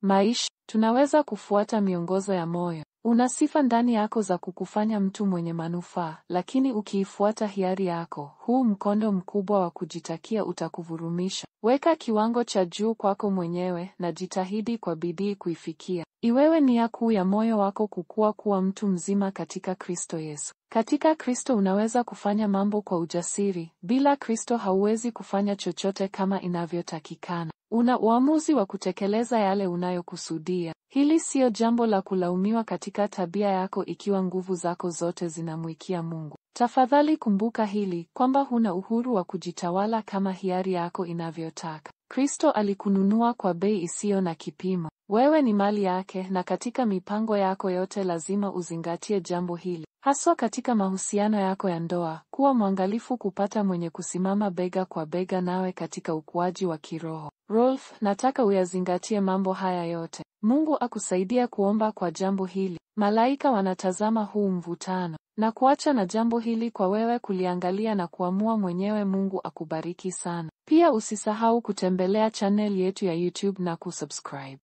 maisha. Tunaweza kufuata miongozo ya moyo. Una sifa ndani yako za kukufanya mtu mwenye manufaa, lakini ukiifuata hiari yako, huu mkondo mkubwa wa kujitakia utakuvurumisha. Weka kiwango cha juu kwako mwenyewe na jitahidi kwa bidii kuifikia. Iwewe nia kuu ya moyo wako kukua kuwa mtu mzima katika Kristo Yesu. Katika Kristo unaweza kufanya mambo kwa ujasiri. Bila Kristo hauwezi kufanya chochote kama inavyotakikana. Una uamuzi wa kutekeleza yale unayokusudia. Hili sio jambo la kulaumiwa katika tabia yako ikiwa nguvu zako zote zinamwikia Mungu. Tafadhali kumbuka hili, kwamba huna uhuru wa kujitawala kama hiari yako inavyotaka. Kristo alikununua kwa bei isiyo na kipimo. Wewe ni mali yake, na katika mipango yako yote lazima uzingatie jambo hili. Haswa katika mahusiano yako ya ndoa, kuwa mwangalifu kupata mwenye kusimama bega kwa bega nawe katika ukuaji wa kiroho. Rolf, nataka uyazingatie mambo haya yote. Mungu akusaidia kuomba kwa jambo hili. Malaika wanatazama huu mvutano. Na kuacha na jambo hili kwa wewe kuliangalia na kuamua mwenyewe. Mungu akubariki sana. Pia usisahau kutembelea channel yetu ya YouTube na kusubscribe.